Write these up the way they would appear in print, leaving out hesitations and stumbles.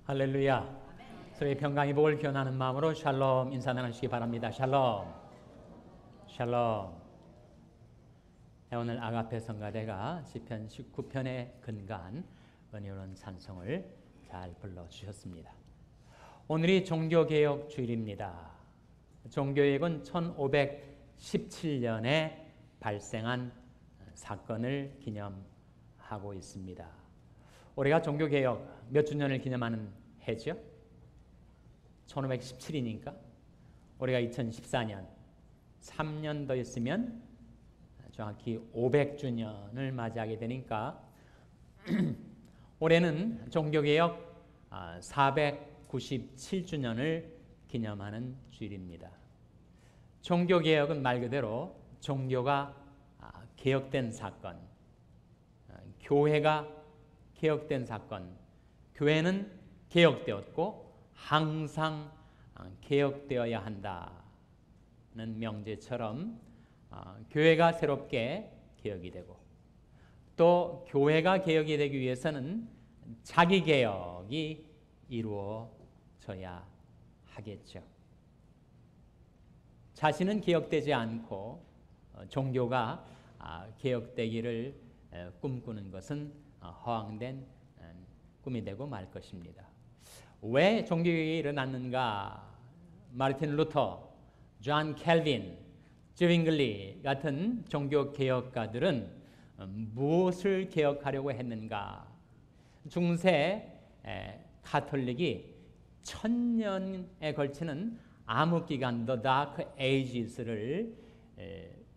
할렐루야. 서로의 평강의 복을 기원하는 마음으로 샬롬 인사 나누시기 바랍니다. 샬롬. 샬롬. 오늘 아가페 성가대가 시편 19편에 근거한 은혜로운 찬송을 잘 불러주셨습니다. 오늘이 종교개혁 주일입니다. 종교개혁은 1517년에 발생한 사건을 기념하고 있습니다. 올해가 종교개혁 몇 주년을 기념하는 해죠? 1517이니까 올해가 2014년 3년 더 있으면 정확히 500주년을 맞이하게 되니까 올해는 종교개혁 497주년을 기념하는 주일입니다. 종교개혁은 말 그대로 종교가 개혁된 사건, 교회가 개혁된 사건, 교회는 개혁되었고 항상 개혁되어야 한다는 명제처럼 교회가 새롭게 개혁이 되고 또 교회가 개혁이 되기 위해서는 자기 개혁이 이루어져야 하겠죠. 자신은 개혁되지 않고 종교가 개혁되기를 꿈꾸는 것은 허황된 꿈이 되고 말 것입니다. 왜 종교개혁이 일어났는가? 마르틴 루터, 존 캘빈, 즈윙글리 같은 종교개혁가들은 무엇을 개혁하려고 했는가? 중세 가톨릭이 1000년에 걸치는 암흑기간, The Dark Ages를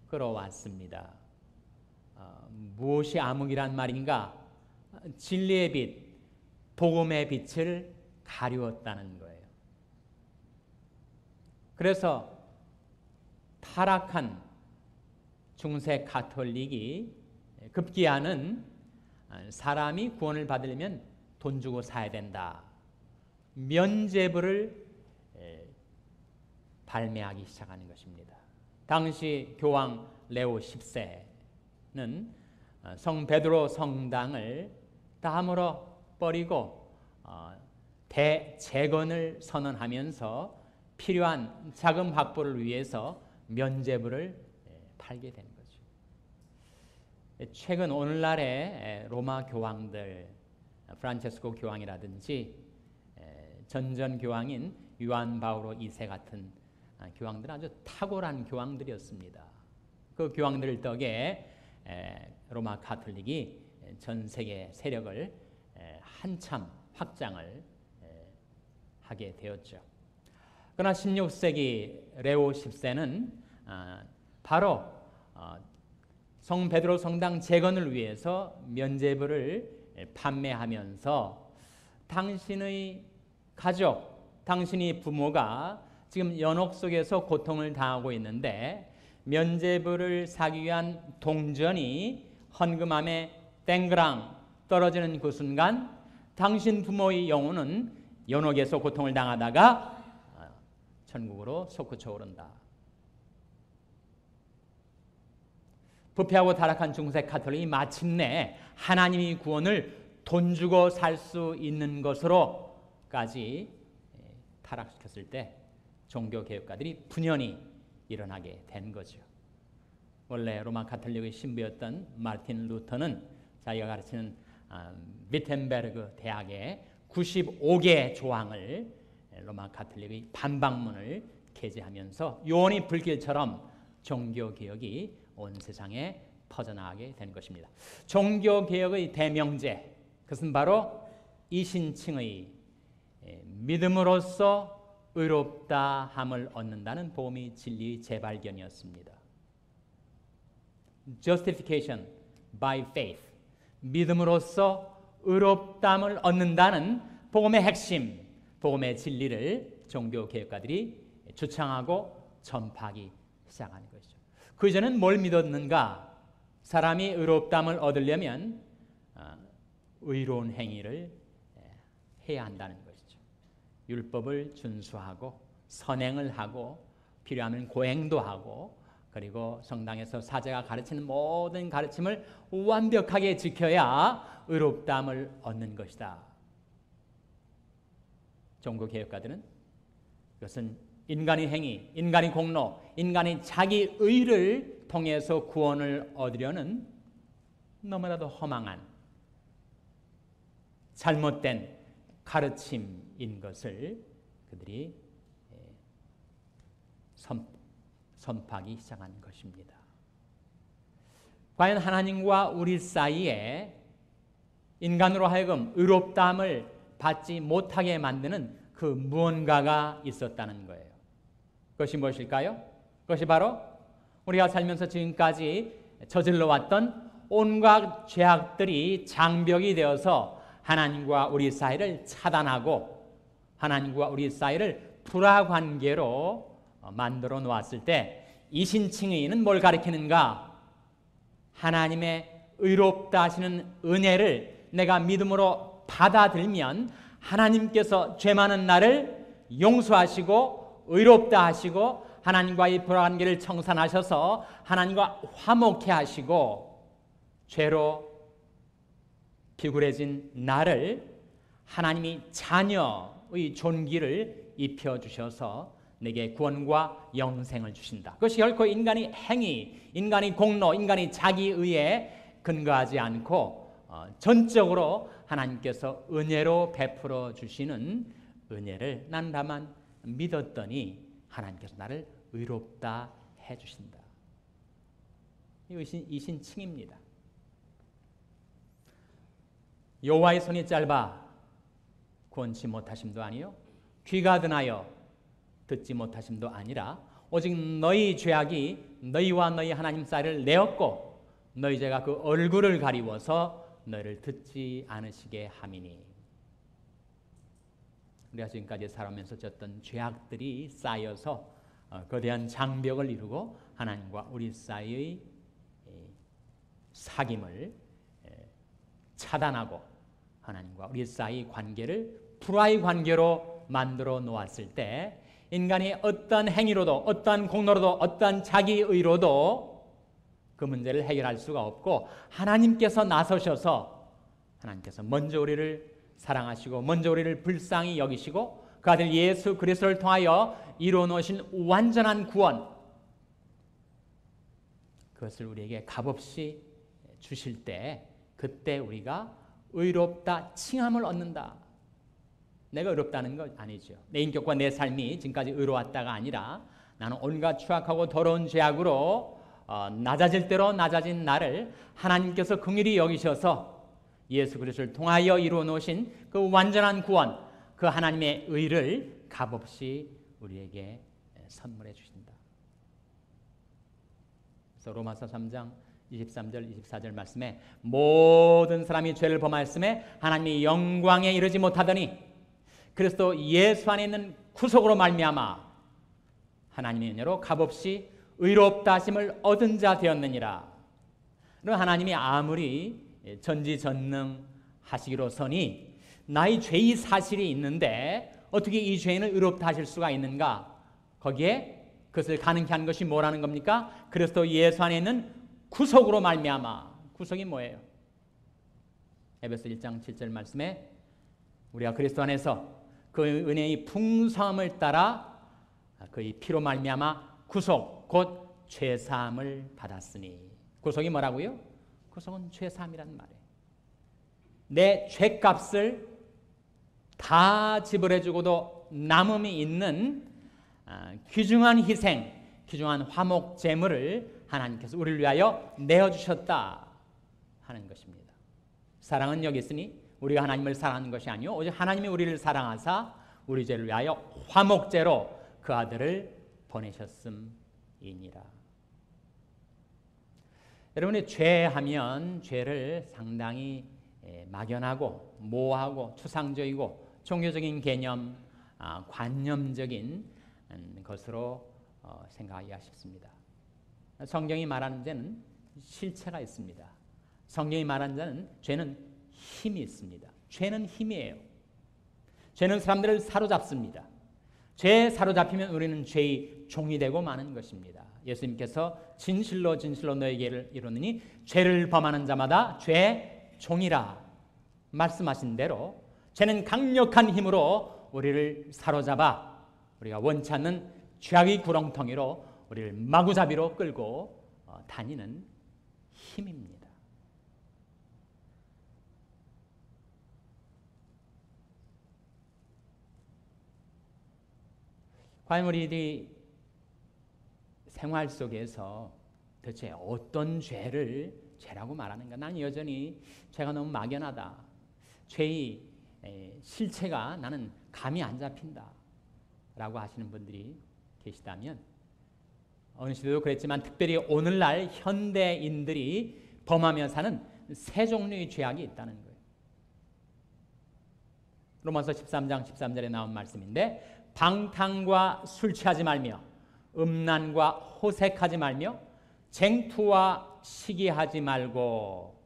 끌어왔습니다. 무엇이 암흑이란 말인가? 진리의 빛, 복음의 빛을 가리웠다는 거예요. 그래서 타락한 중세 가톨릭이 급기야는 사람이 구원을 받으려면 돈 주고 사야 된다. 면죄부를 발매하기 시작하는 것입니다. 당시 교황 레오 10세는 성 베드로 성당을 다물어 버리고 대재건을 선언하면서 필요한 자금 확보를 위해서 면죄부를 팔게 된 거죠. 최근 오늘날의 로마 교황들, 프란체스코 교황이라든지 전전 교황인 요한 바오로 2세 같은 교황들은 아주 탁월한 교황들이었습니다. 그 교황들 덕에 로마 가톨릭이 전 세계 세력을 한참 확장을 하게 되었죠. 그러나 16세기 레오 10세는 바로 성 베드로 성당 재건을 위해서 면죄부를 판매하면서 당신의 가족, 당신의 부모가 지금 연옥 속에서 고통을 당하고 있는데 면죄부를 사기 위한 동전이 헌금함에 땡그랑 떨어지는 그 순간 당신 부모의 영혼은 연옥에서 고통을 당하다가 천국으로 솟구쳐 오른다. 부패하고 타락한 중세 가톨릭이 마침내 하나님의 구원을 돈 주고 살 수 있는 것으로까지 타락시켰을 때 종교개혁가들이 분연히 일어나게 된 거죠. 원래 로마 가톨릭의 신부였던 마르틴 루터는 자기가 가르치는 위텐베르그 대학에 95개 조항을 로마 가톨릭의 반박문을 게재하면서 요원의 불길처럼 종교개혁이 온 세상에 퍼져나가게 된 것입니다. 종교개혁의 대명제, 그것은 바로 이신칭의 믿음으로써 의롭다함을 얻는다는 복음의 진리의 재발견이었습니다. Justification by faith, 믿음으로써 의롭다함을 얻는다는 복음의 핵심, 복음의 진리를 종교개혁가들이 주창하고 전파하기 시작하는 것이죠. 그 이전엔 뭘 믿었는가? 사람이 의롭다함을 얻으려면 의로운 행위를 해야 한다는 것이죠. 율법을 준수하고 선행을 하고 필요하면 고행도 하고 그리고 성당에서 사제가 가르치는 모든 가르침을 완벽하게 지켜야 의롭다함을 얻는 것이다. 종교개혁가들은 이것은 인간의 행위, 인간의 공로, 인간의 자기 의를 통해서 구원을 얻으려는 너무나도 허망한 잘못된 가르침인 것을 그들이 선포하기 시작한 것입니다. 과연 하나님과 우리 사이에 인간으로 하여금 의롭다함을 받지 못하게 만드는 그 무언가가 있었다는 거예요. 그것이 무엇일까요? 그것이 바로 우리가 살면서 지금까지 저질러 왔던 온갖 죄악들이 장벽이 되어서 하나님과 우리 사이를 차단하고 하나님과 우리 사이를 불화관계로 만들어 놓았을 때 이신칭의는 뭘 가리키는가? 하나님의 의롭다 하시는 은혜를 내가 믿음으로 받아들면 하나님께서 죄 많은 나를 용서하시고 의롭다 하시고 하나님과의 불화관계를 청산하셔서 하나님과 화목해 하시고 죄로 비굴해진 나를 하나님이 자녀의 존귀를 입혀주셔서 내게 구원과 영생을 주신다. 그것이 결코 인간의 행위, 인간의 공로, 인간의 자기의에 근거하지 않고 전적으로 하나님께서 은혜로 베풀어 주시는 은혜를 난 다만 믿었더니 하나님께서 나를 의롭다 해주신다. 이것이 이신칭입니다. 여호와의 손이 짧아 구원치 못하심도 아니요 귀가 드나여 듣지 못하심도 아니라 오직 너희 죄악이 너희와 너희 하나님 사이를 내었고 너희 죄가 그 얼굴을 가리워서 너희를 듣지 않으시게 함이니. 우리가 지금까지 살아오면서 졌던 죄악들이 쌓여서 거대한 장벽을 이루고 하나님과 우리 사이의 사귐을 차단하고 하나님과 우리 사이의 관계를 불화의 관계로 만들어 놓았을 때 인간이 어떤 행위로도 어떤 공로로도 어떤 자기의로도 그 문제를 해결할 수가 없고 하나님께서 나서셔서 하나님께서 먼저 우리를 사랑하시고 먼저 우리를 불쌍히 여기시고 그 아들 예수 그리스도를 통하여 이루어놓으신 완전한 구원, 그것을 우리에게 값없이 주실 때 그때 우리가 의롭다 칭함을 얻는다. 내가 의롭다는 건 아니죠. 내 인격과 내 삶이 지금까지 의로웠다가 아니라 나는 온갖 추악하고 더러운 죄악으로 낮아질 대로 낮아진 나를 하나님께서 긍휼히 여기셔서 예수 그리스도를 통하여 이루어 놓으신 그 완전한 구원, 그 하나님의 의를 값없이 우리에게 선물해 주신다. 그래서 로마서 3장 23절 24절 말씀에 모든 사람이 죄를 범하였음에 하나님이 영광에 이르지 못하더니 그리스도 예수 안에 있는 구속으로 말미암아 하나님의 은혜로 값없이 의롭다 하심을 얻은 자 되었느니라. 그럼 하나님이 아무리 전지전능하시기로서니 나의 죄의 사실이 있는데 어떻게 이 죄인을 의롭다 하실 수가 있는가? 거기에 그것을 가능케 한 것이 뭐라는 겁니까? 그리스도 예수 안에 있는 구속으로 말미암아. 구속이 뭐예요? 에베소 1장 7절 말씀에 우리가 그리스도 안에서 그 은혜의 풍성함을 따라 그의 피로 말미암아 구속 곧 죄사함을 받았으니. 구속이 뭐라고요? 구속은 죄사함이란 말이에요. 내 죄값을 다 지불해주고도 남음이 있는 귀중한 희생, 귀중한 화목 제물을 하나님께서 우리를 위하여 내어주셨다 하는 것입니다. 사랑은 여기 있으니 우리가 하나님을 사랑하는 것이 아니요 오직 하나님이 우리를 사랑하사 우리 죄를 위하여 화목제로 그 아들을 보내셨음이니라. 여러분이 죄하면 죄를 상당히 막연하고 모호하고 추상적이고 종교적인 개념, 관념적인 것으로 생각하기가 쉽습니다. 성경이 말하는 죄는 실체가 있습니다. 성경이 말하는 자는 죄는 힘이 있습니다. 죄는 힘이에요. 죄는 사람들을 사로잡습니다. 죄에 사로잡히면 우리는 죄의 종이 되고 마는 것입니다. 예수님께서 진실로 진실로 너에게 이르노니 죄를 범하는 자마다 죄의 종이라 말씀하신 대로 죄는 강력한 힘으로 우리를 사로잡아 우리가 원치 않는 죄악의 구렁텅이로 우리를 마구잡이로 끌고 다니는 힘입니다. 과연 우리들이 생활 속에서 도대체 어떤 죄를 죄라고 말하는가? 난 여전히 죄가 너무 막연하다. 죄의 실체가 나는 감이 안 잡힌다 라고 하시는 분들이 계시다면, 어느 시대도 그랬지만 특별히 오늘날 현대인들이 범하며 사는 세 종류의 죄악이 있다는 거예요. 로마서 13장 13절에 나온 말씀인데, 방탕과 술 취하지 말며 음란과 호색하지 말며 쟁투와 시기하지 말고.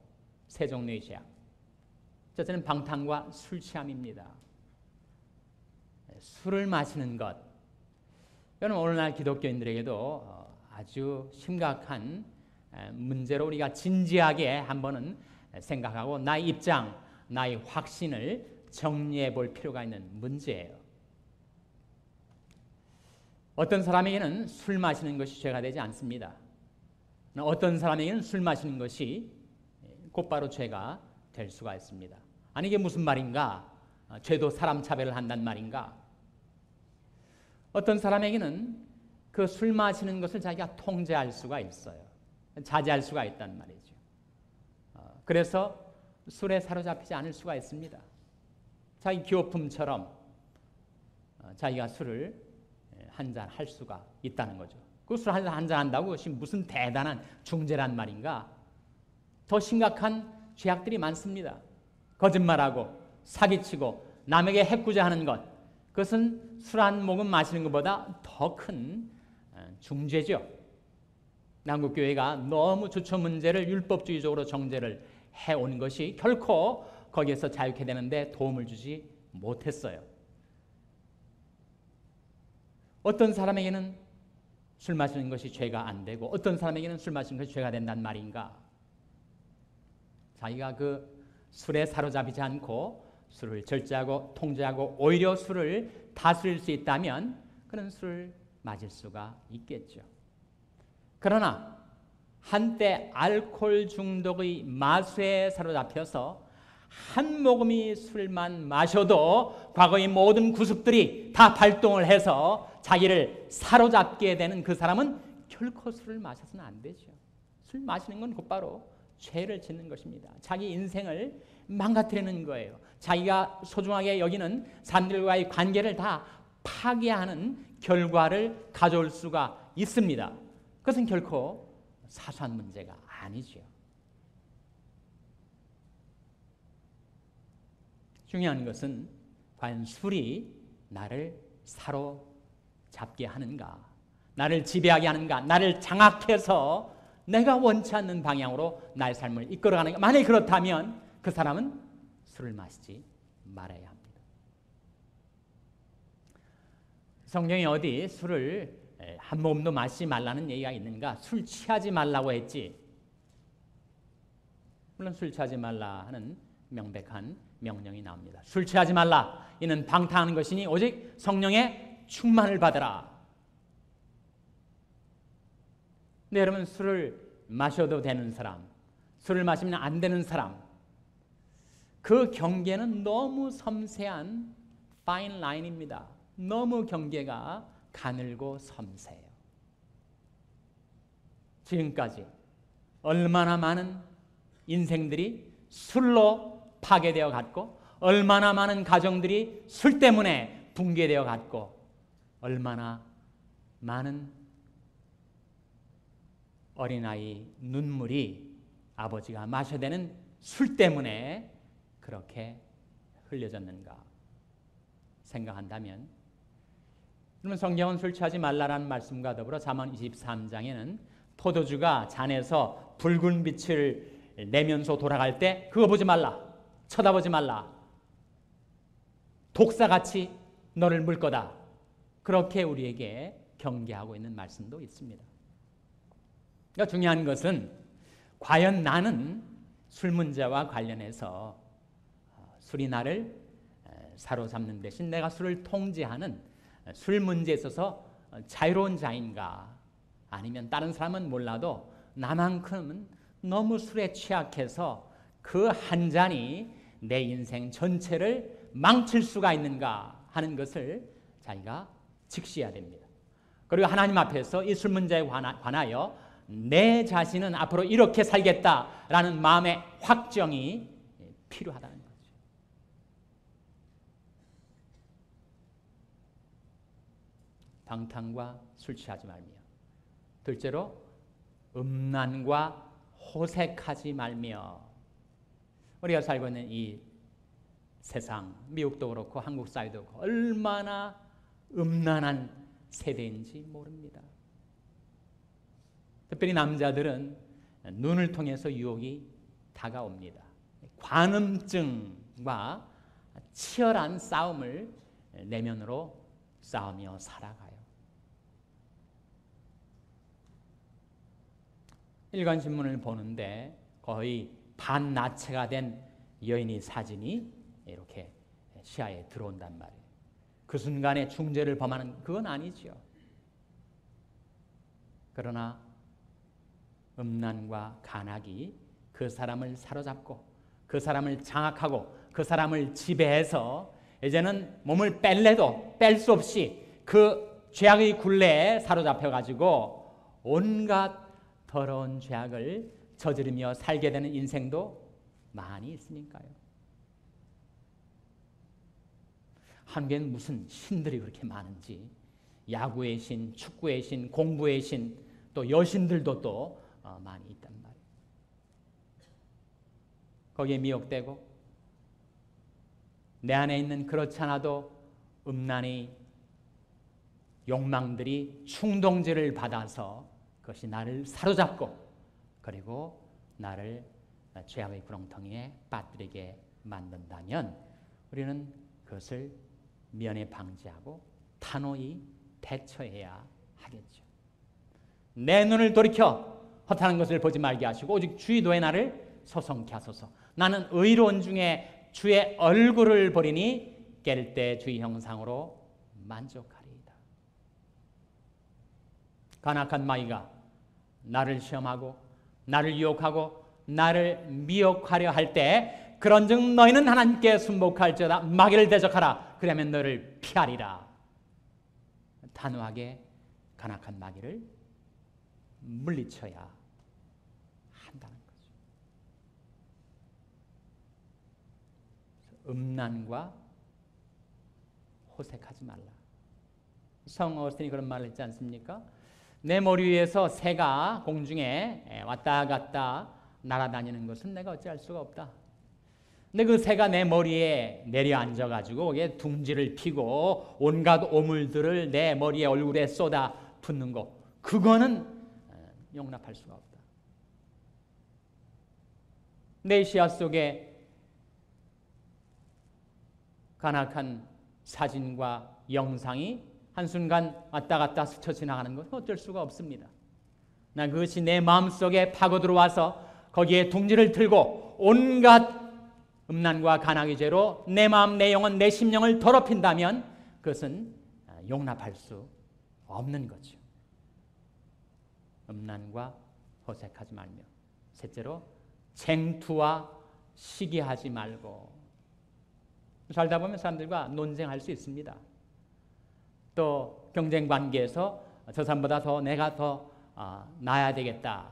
세 종류의 죄악. 첫째는 방탕과 술 취함입니다. 술을 마시는 것, 이건 오늘날 기독교인들에게도 아주 심각한 문제로 우리가 진지하게 한번은 생각하고 나의 입장, 나의 확신을 정리해 볼 필요가 있는 문제예요. 어떤 사람에게는 술 마시는 것이 죄가 되지 않습니다. 어떤 사람에게는 술 마시는 것이 곧바로 죄가 될 수가 있습니다. 아니, 이게 무슨 말인가? 죄도 사람 차별을 한단 말인가? 어떤 사람에게는 그 술 마시는 것을 자기가 통제할 수가 있어요. 자제할 수가 있단 말이죠. 그래서 술에 사로잡히지 않을 수가 있습니다. 자기 기호품처럼 자기가 술을 한잔 할 수가 있다는 거죠. 그 술 한잔 한다고 그것이 무슨 대단한 중죄란 말인가? 더 심각한 죄악들이 많습니다. 거짓말하고 사기치고 남에게 해코지하는 것, 그것은 술 한 모금 마시는 것보다 더 큰 중죄죠. 한국교회가 너무 주처 문제를 율법주의적으로 정죄를 해온 것이 결코 거기에서 자유케 되는데 도움을 주지 못했어요. 어떤 사람에게는 술 마시는 것이 죄가 안 되고 어떤 사람에게는 술 마시는 것이 죄가 된단 말인가? 자기가 그 술에 사로잡히지 않고 술을 절제하고 통제하고 오히려 술을 다스릴 수 있다면 그런 술을 마실 수가 있겠죠. 그러나 한때 알코올 중독의 마수에 사로잡혀서 한 모금의 술만 마셔도 과거의 모든 구습들이 다 발동을 해서 자기를 사로잡게 되는 그 사람은 결코 술을 마셔서는 안 되죠. 술 마시는 건 곧바로 죄를 짓는 것입니다. 자기 인생을 망가뜨리는 거예요. 자기가 소중하게 여기는 사람들과의 관계를 다 파괴하는 결과를 가져올 수가 있습니다. 그것은 결코 사소한 문제가 아니죠. 중요한 것은 과연 술이 나를 사로잡게 하는가, 나를 지배하게 하는가, 나를 장악해서 내가 원치 않는 방향으로 나의 삶을 이끌어가는가. 만약에 그렇다면 그 사람은 술을 마시지 말아야 합니다. 성경에 어디 술을 한 모금도 마시지 말라는 얘기가 있는가? 술 취하지 말라고 했지. 물론 술 취하지 말라 하는 명백한 명령이 나옵니다. 술 취하지 말라. 이는 방탕하는 것이니 오직 성령의 충만을 받으라. 근데 여러분, 술을 마셔도 되는 사람, 술을 마시면 안 되는 사람, 그 경계는 너무 섬세한 파인 라인입니다. 너무 경계가 가늘고 섬세해요. 지금까지 얼마나 많은 인생들이 술로 파괴되어 갔고, 얼마나 많은 가정들이 술 때문에 붕괴되어 갔고, 얼마나 많은 어린아이 눈물이 아버지가 마셔야 되는 술 때문에 그렇게 흘려졌는가 생각한다면, 그러면 성경은 술 취하지 말라라는 말씀과 더불어 잠언 23장에는 포도주가 잔에서 붉은 빛을 내면서 돌아갈 때 그거 보지 말라, 쳐다보지 말라, 독사같이 너를 물 거다, 그렇게 우리에게 경계하고 있는 말씀도 있습니다. 그러니까 중요한 것은 과연 나는 술 문제와 관련해서 술이 나를 사로잡는 대신 내가 술을 통제하는 술 문제에 있어서 자유로운 자인가? 아니면 다른 사람은 몰라도 나만큼은 너무 술에 취약해서 그 한 잔이 내 인생 전체를 망칠 수가 있는가 하는 것을 자기가 직시해야 됩니다. 그리고 하나님 앞에서 이 술 문제에 관하여 내 자신은 앞으로 이렇게 살겠다라는 마음의 확정이 필요하다는 거죠. 방탕과 술 취하지 말며, 둘째로 음란과 호색하지 말며. 우리가 살고 있는 이 세상, 미국도 그렇고 한국 사회도 그렇고 얼마나 음란한 세대인지 모릅니다. 특별히 남자들은 눈을 통해서 유혹이 다가옵니다. 관음증과 치열한 싸움을 내면으로 싸우며 살아가요. 일간신문을 보는데 거의 반나체가 된 여인의 사진이 이렇게 시야에 들어온단 말이에요. 그 순간에 중죄를 범하는 그건 아니죠. 그러나 음란과 간악이 그 사람을 사로잡고 그 사람을 장악하고 그 사람을 지배해서 이제는 몸을 뺄래도 뺄 수 없이 그 죄악의 굴레에 사로잡혀가지고 온갖 더러운 죄악을 저지르며 살게 되는 인생도 많이 있으니까요. 한국에는 무슨 신들이 그렇게 많은지, 야구의 신, 축구의 신, 공부의 신, 또 여신들도 또 많이 있단 말이에요. 거기에 미혹되고 내 안에 있는 그렇지 않아도 음란의 욕망들이 충동질을 받아서 그것이 나를 사로잡고 그리고 나를 죄악의 구렁텅이에 빠뜨리게 만든다면 우리는 그것을 면에 방지하고 단호히 대처해야 하겠죠. 내 눈을 돌이켜 허탄한 것을 보지 말게 하시고 오직 주의 도에 나를 소성케 하소서. 나는 의로운 중에 주의 얼굴을 보리니 깰 때 주의 형상으로 만족하리이다. 간악한 마귀가 나를 시험하고 나를 유혹하고 나를 미혹하려 할 때 그런즉 너희는 하나님께 순복할지어다. 마귀를 대적하라. 그러면 너를 피하리라. 단호하게 간악한 마귀를 물리쳐야 한다는 거죠. 음란과 호색하지 말라. 성 어거스틴이 그런 말을 했지 않습니까? 내 머리 위에서 새가 공중에 왔다 갔다 날아다니는 것은 내가 어찌할 수가 없다. 근데 그 새가 내 머리에 내려앉아가지고 거기에 둥지를 피고 온갖 오물들을 내 머리에 얼굴에 쏟아 붓는 거, 그거는 용납할 수가 없다. 내 시야 속에 간악한 사진과 영상이 한순간 왔다 갔다 스쳐 지나가는 것은 어쩔 수가 없습니다. 나 그것이 내 마음속에 파고 들어와서 거기에 둥지를 틀고 온갖 음란과 간악의 죄로 내 마음, 내 영혼, 내 심령을 더럽힌다면 그것은 용납할 수 없는 거죠. 음란과 호색하지 말며, 셋째로 쟁투와 시기하지 말고. 살다 보면 사람들과 논쟁할 수 있습니다. 또 경쟁 관계에서 저 사람보다 더 내가 더 나아야 되겠다.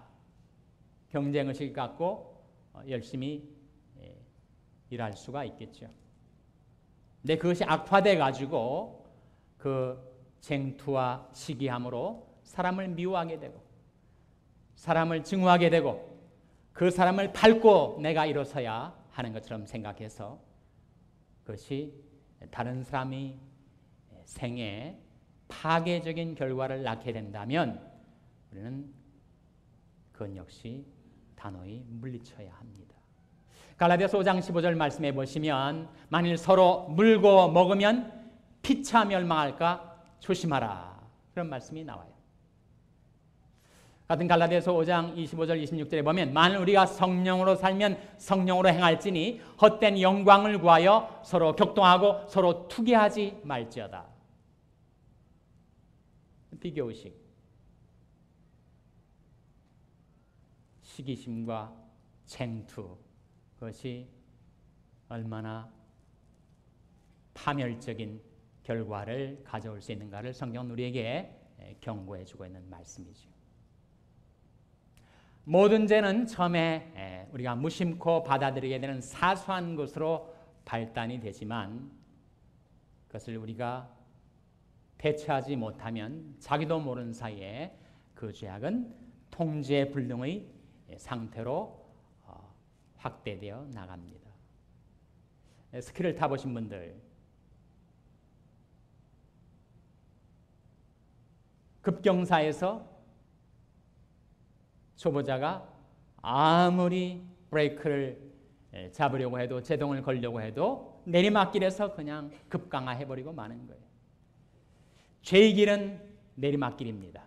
경쟁의식 갖고 열심히 일할 수가 있겠죠. 근데 그것이 악화돼 가지고 그 쟁투와 시기함으로 사람을 미워하게 되고 사람을 증오하게 되고 그 사람을 밟고 내가 일어서야 하는 것처럼 생각해서 그것이 다른 사람이 생에 파괴적인 결과를 낳게 된다면 우리는 그건 역시 단호히 물리쳐야 합니다. 갈라디아서 5장 15절 말씀해 보시면 만일 서로 물고 먹으면 피차 멸망할까 조심하라. 그런 말씀이 나와요. 같은 갈라디아서 5장 25절 26절에 보면 만일 우리가 성령으로 살면 성령으로 행할지니 헛된 영광을 구하여 서로 격동하고 서로 투기하지 말지어다. 비교의식, 시기심과 쟁투, 그것이 얼마나 파멸적인 결과를 가져올 수 있는가를 성경은 우리에게 경고해 주고 있는 말씀이죠. 모든 죄는 처음에 우리가 무심코 받아들이게 되는 사소한 것으로 발단이 되지만 그것을 우리가 대처하지 못하면 자기도 모르는 사이에 그 죄악은 통제불능의 상태로 확대되어 나갑니다. 스키를 타보신 분들, 급경사에서 초보자가 아무리 브레이크를 잡으려고 해도 제동을 걸려고 해도 내리막길에서 그냥 급강하해버리고 마는 거예요. 죄의 길은 내리막길입니다.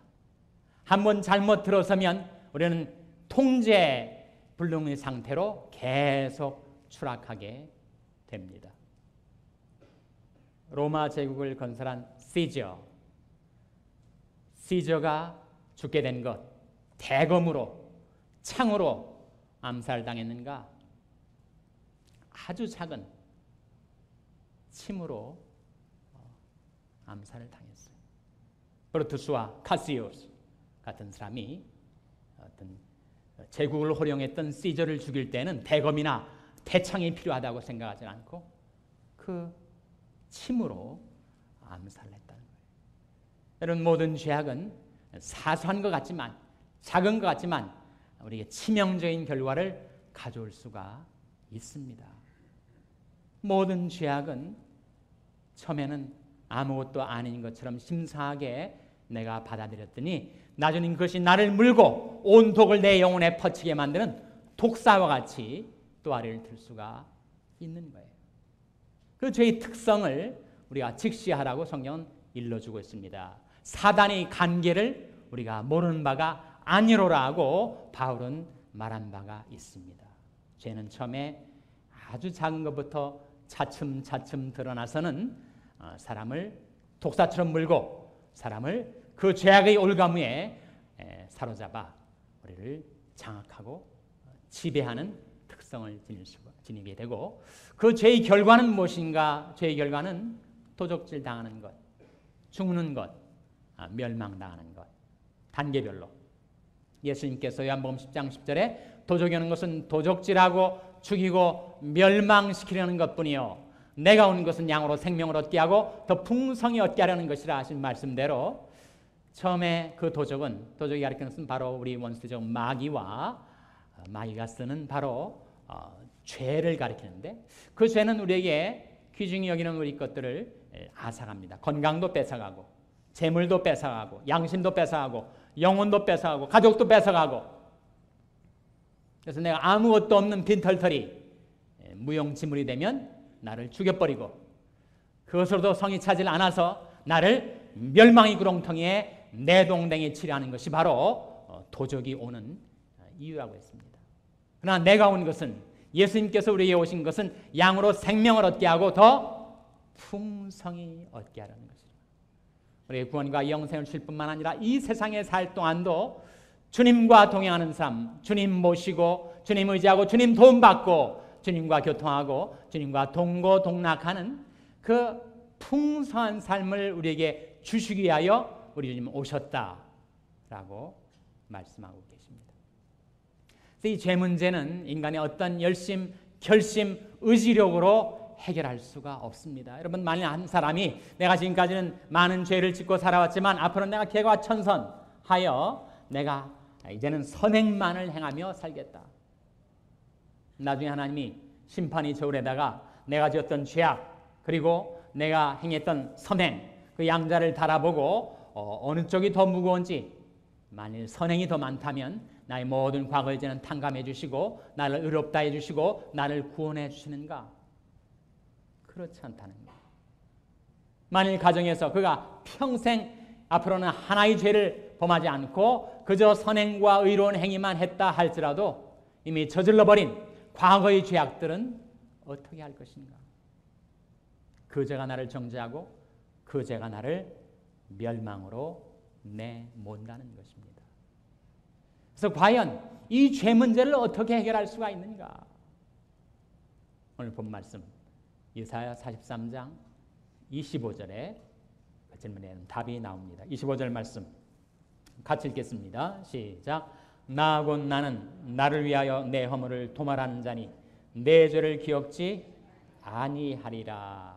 한번 잘못 들어서면 우리는 통제 불능의 상태로 계속 추락하게 됩니다. 로마 제국을 건설한 시저가 죽게 된 것, 대검으로, 창으로 암살당했는가? 아주 작은 침으로 암살을 당했어요. 브루투스와 카시우스 같은 사람이 어떤 제국을 호령했던 시저를 죽일 때는 대검이나 대창이 필요하다고 생각하지 않고 그 침으로 암살을 했다는 거예요. 여러분, 모든 죄악은 사소한 것 같지만, 작은 것 같지만 우리에게 치명적인 결과를 가져올 수가 있습니다. 모든 죄악은 처음에는 아무것도 아닌 것처럼 심사하게 내가 받아들였더니 나중에 그것이 나를 물고 온 독을 내 영혼에 퍼치게 만드는 독사와 같이 또 아래를 들 수가 있는 거예요. 그 죄의 특성을 우리가 직시하라고 성경은 일러주고 있습니다. 사단의 관계를 우리가 모르는 바가 아니로라 하고 바울은 말한 바가 있습니다. 죄는 처음에 아주 작은 것부터 차츰차츰 드러나서는 사람을 독사처럼 물고 사람을 그 죄악의 올가무에 사로잡아 우리를 장악하고 지배하는 특성을 지니게 되고, 그 죄의 결과는 무엇인가? 죄의 결과는 도적질 당하는 것, 죽는 것, 멸망당하는 것. 단계별로 예수님께서 요한복음 10장 10절에 도적이 오는 것은 도적질하고 죽이고 멸망시키려는 것뿐이요 내가 온 것은 양으로 생명을 얻게 하고 더 풍성히 얻게 하려는 것이라 하신 말씀대로, 처음에 그 도적이 가리키는 것은 바로 우리 원수적 마귀가 쓰는 바로 죄를 가리키는데, 그 죄는 우리에게 귀중히 여기는 우리 것들을 앗아갑니다. 건강도 뺏어가고, 재물도 뺏어가고, 양심도 뺏어가고, 영혼도 뺏어가고, 가족도 뺏어가고. 그래서 내가 아무것도 없는 빈털터리 무용지물이 되면 나를 죽여버리고, 그것으로도 성이 차질 않아서 나를 멸망의 구렁텅이에 내동댕이 치려하는 것이 바로 도적이 오는 이유라고 했습니다. 그러나 내가 온 것은, 예수님께서 우리에게 오신 것은 양으로 생명을 얻게 하고 더 풍성히 얻게 하려는 것이죠. 우리의 구원과 영생을 줄 뿐만 아니라 이 세상에 살 동안도 주님과 동행하는 삶, 주님 모시고 주님 의지하고 주님 도움받고 주님과 교통하고 주님과 동고동락하는 그 풍성한 삶을 우리에게 주시기 위하여 우리 주님 오셨다라고 말씀하고 계십니다. 이 죄 문제는 인간의 어떤 열심, 결심, 의지력으로 해결할 수가 없습니다. 여러분, 만약 한 사람이 내가 지금까지는 많은 죄를 짓고 살아왔지만 앞으로 내가 개과천선하여 내가 이제는 선행만을 행하며 살겠다. 나중에 하나님이 심판이 저울에다가 내가 지었던 죄악 그리고 내가 행했던 선행 그 양자를 달아보고 어느 쪽이 더 무거운지, 만일 선행이 더 많다면 나의 모든 과거의 죄는 탕감해 주시고 나를 의롭다 해주시고 나를 구원해 주시는가? 그렇지 않다는 거예요. 만일 가정에서 그가 평생 앞으로는 하나의 죄를 범하지 않고 그저 선행과 의로운 행위만 했다 할지라도 이미 저질러버린 과거의 죄악들은 어떻게 할 것인가? 그 죄가 나를 정죄하고 그 죄가 나를 멸망으로 내몬다는 것입니다. 그래서 과연 이 죄 문제를 어떻게 해결할 수가 있는가? 오늘 본 말씀 이사야 43장 25절에 그 질문에는 답이 나옵니다. 25절 말씀 같이 읽겠습니다. 시작. 나 곧 나는 나를 위하여 내 허물을 도말하는 자니 내 죄를 기억지 아니하리라.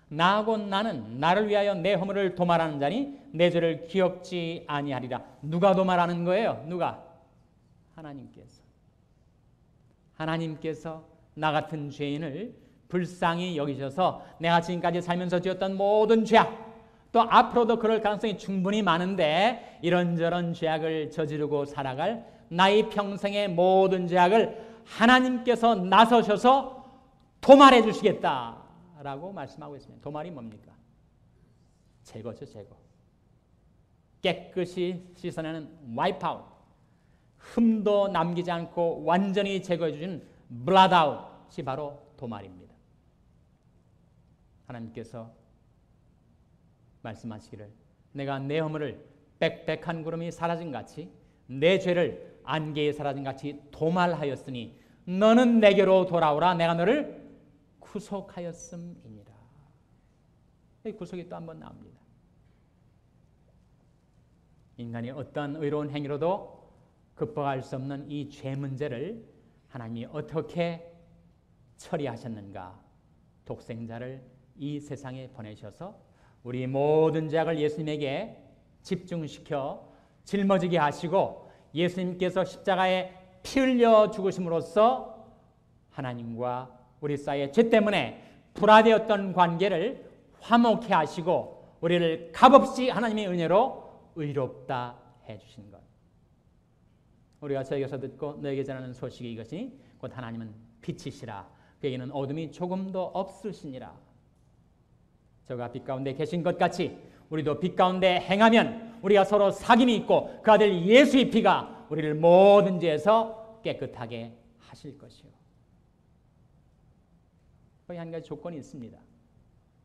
나 곧 나는 나를 위하여 내 허물을 도말하는 자니 내 죄를 기억지 아니하리라. 누가 도말하는 거예요? 누가? 하나님께서 나 같은 죄인을 불쌍히 여기셔서 내가 지금까지 살면서 지었던 모든 죄악, 또 앞으로도 그럴 가능성이 충분히 많은데 이런저런 죄악을 저지르고 살아갈 나의 평생의 모든 죄악을 하나님께서 나서셔서 도말해 주시겠다라고 말씀하고 있습니다. 도말이 뭡니까? 제거죠, 제거. 깨끗이 씻어내는 와이프아웃, 흠도 남기지 않고 완전히 제거해 주신 블라드아웃이 바로 도말입니다. 하나님께서 말씀하시기를 내가 내 허물을 빽빽한 구름이 사라진 같이 내 죄를 안개에 사라진 같이 도말하였으니 너는 내게로 돌아오라. 내가 너를 구속하였음이니라. 이 구속이 또 한 번 나옵니다. 인간이 어떤 의로운 행위로도 극복할 수 없는 이 죄 문제를 하나님이 어떻게 처리하셨는가? 독생자를 이 세상에 보내셔서 우리 모든 죄악을 예수님에게 집중시켜 짊어지게 하시고 예수님께서 십자가에 피 흘려 죽으심으로써 하나님과 우리 사이의 죄 때문에 불화되었던 관계를 화목케 하시고 우리를 값없이 하나님의 은혜로 의롭다 해주신 것. 우리가 저에게서 듣고 너에게 전하는 소식이 이것이니 곧 하나님은 빛이시라. 그에게는 어둠이 조금도 없으시니라. 저가 빛 가운데 계신 것 같이 우리도 빛 가운데 행하면 우리가 서로 사귐이 있고 그 아들 예수의 피가 우리를 모든 죄에서 깨끗하게 하실 것이요. 거기 한 가지 조건이 있습니다.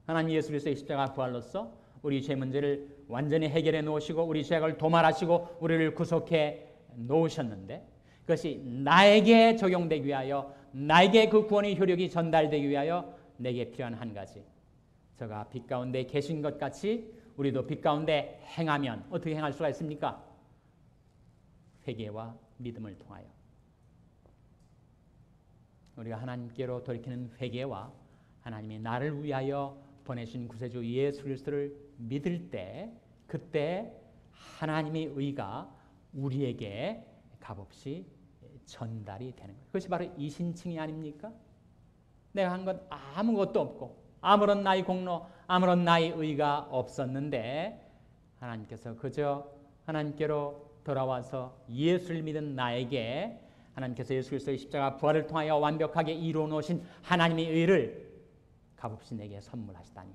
하나님 예수 그리스도의 십자가 부활로서 우리 죄 문제를 완전히 해결해 놓으시고 우리 죄악을 도말하시고 우리를 구속해 놓으셨는데 그것이 나에게 적용되기 위하여 나에게 그 구원의 효력이 전달되기 위하여 내게 필요한 한 가지. 저가 빛 가운데 계신 것 같이 우리도 빛 가운데 행하면 어떻게 행할 수가 있습니까? 회개와 믿음을 통하여. 우리가 하나님께로 돌이키는 회개와 하나님이 나를 위하여 보내신 구세주 예수 그리스도를 믿을 때 그때 하나님의 의가 우리에게 값없이 전달이 되는 거예요. 그것이 바로 이신칭이 아닙니까? 내가 한 것 아무것도 없고 아무런 나의 공로, 아무런 나의 의가 없었는데 하나님께서 그저 하나님께로 돌아와서 예수를 믿은 나에게 하나님께서 예수 그리스도의 십자가 부활을 통하여 완벽하게 이루어 놓으신 하나님의 의를 값없이 내게 선물하시다니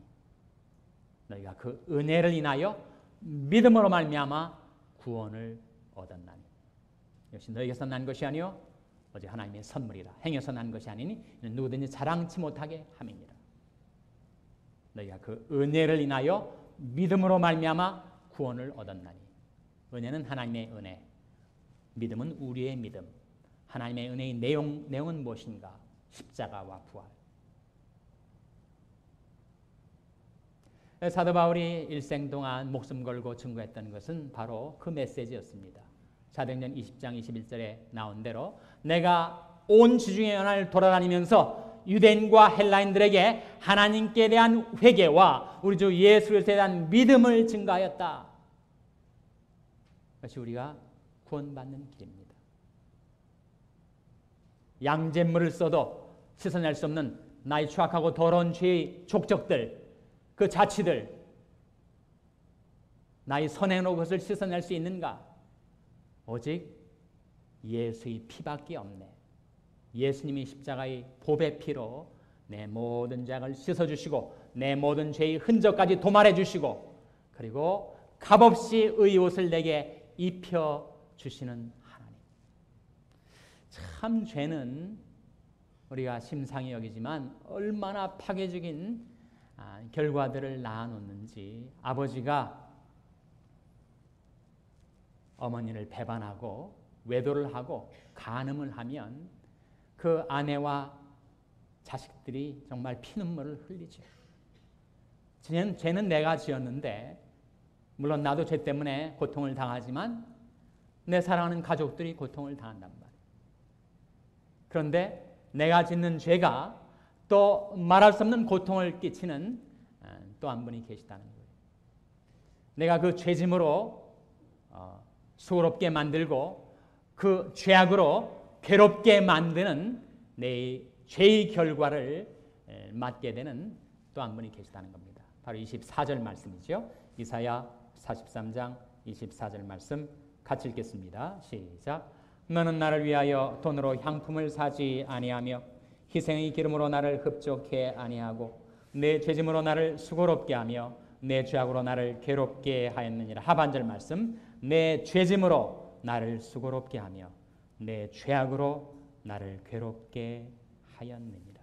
너희가 그 은혜를 인하여 믿음으로 말미암아 구원을 얻었나니 역시 너희에게서 난 것이 아니요 오직 하나님의 선물이라. 행해서 난 것이 아니니 누구든지 자랑치 못하게 함이니라. 너희가 그 은혜를 인하여 믿음으로 말미암아 구원을 얻었나니 은혜는 하나님의 은혜, 믿음은 우리의 믿음. 하나님의 은혜의 내용은 무엇인가? 십자가와 부활. 사도 바울이 일생 동안 목숨 걸고 증거했던 것은 바로 그 메시지였습니다. 사도행전 20장 21절에 나온 대로 내가 온 지중해 연안을 돌아다니면서 유대인과 헬라인들에게 하나님께 대한 회개와 우리 주 예수 그리스도에 대한 믿음을 증거하였다. 그것이 우리가 구원받는 길입니다. 양잿물을 써도 씻어낼 수 없는 나의 추악하고 더러운 죄의 족적들, 그 자취들, 나의 선행으로 그것을 씻어낼 수 있는가? 오직 예수의 피밖에 없네. 예수님이 십자가의 보배 피로 내 모든 죄악을 씻어주시고 내 모든 죄의 흔적까지 도말해 주시고 그리고 값없이 의옷을 내게 입혀주시는 하나님. 참 죄는 우리가 심상히 여기지만 얼마나 파괴적인 결과들을 낳아놓는지. 아버지가 어머니를 배반하고 외도를 하고 간음을 하면 그 아내와 자식들이 정말 피눈물을 흘리죠. 죄는 내가 지었는데 물론 나도 죄 때문에 고통을 당하지만 내 사랑하는 가족들이 고통을 당한단 말이에요. 그런데 내가 짓는 죄가 또 말할 수 없는 고통을 끼치는 또 한 분이 계시다는 거예요. 내가 그 죄짐으로 수고롭게 만들고 그 죄악으로 괴롭게 만드는 내 죄의 결과를 맞게 되는 또 한 분이 계시다는 겁니다. 바로 24절 말씀이죠. 이사야 43장 24절 말씀 같이 읽겠습니다. 시작. 너는 나를 위하여 돈으로 향품을 사지 아니하며 희생의 기름으로 나를 흡족해 아니하고 내 죄짐으로 나를 수고롭게 하며 내 죄악으로 나를 괴롭게 하였느니라. 하반절 말씀. 내 죄짐으로 나를 수고롭게 하며 내 죄악으로 나를 괴롭게 하였느니라.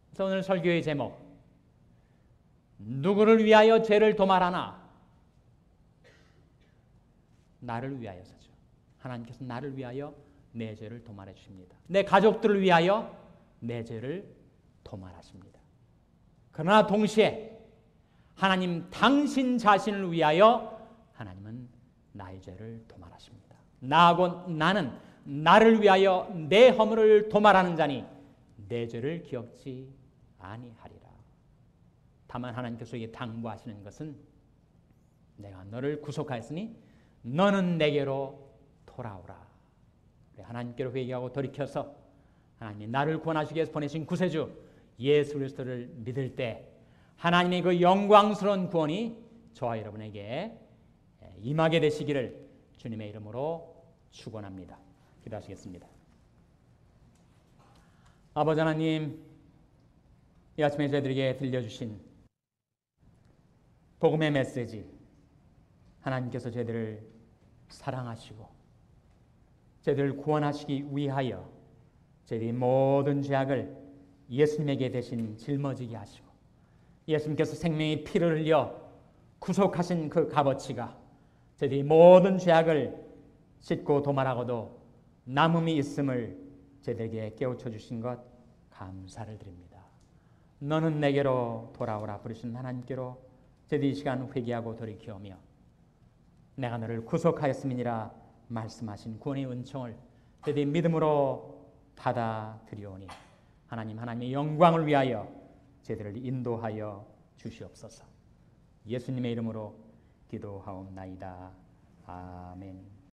그래서 오늘 설교의 제목, 누구를 위하여 죄를 도말하나? 나를 위하여서죠. 하나님께서 나를 위하여 내 죄를 도말해 주십니다. 내 가족들을 위하여 내 죄를 도말하십니다. 그러나 동시에 하나님 당신 자신을 위하여 하나님은 나의 죄를 도말하십니다. 나하고 나는 나를 위하여 내 허물을 도말하는 자니 내 죄를 기억지 아니하리라. 다만 하나님께서 이게 당부하시는 것은 내가 너를 구속하였으니 너는 내게로 돌아오라. 하나님께로 회개하고 돌이켜서 하나님이 나를 구원하시기 위해서 보내신 구세주 예수 그리스도를 믿을 때 하나님의 그 영광스러운 구원이 저와 여러분에게 임하게 되시기를 주님의 이름으로 축원합니다. 기도하시겠습니다. 아버지 하나님, 이 아침에 저희들에게 들려주신 복음의 메시지, 하나님께서 저희들을 사랑하시고 저희들을 구원하시기 위하여 저희들이 모든 죄악을 예수님에게 대신 짊어지게 하시고 예수님께서 생명의 피를 흘려 구속하신 그 값어치가 저희들이 모든 죄악을 씻고 도말하고도 남음이 있음을 저희들에게 깨우쳐 주신 것 감사를 드립니다. 너는 내게로 돌아오라 부르신 하나님께로 저희들이 이 시간 회개하고 돌이켜오며 내가 너를 구속하였음이니라 말씀하신 구원의 은총을 저희들이 믿음으로 받아들여오니 하나님의 영광을 위하여 저희들을 인도하여 주시옵소서. 예수님의 이름으로 기도하옵나이다. 아멘.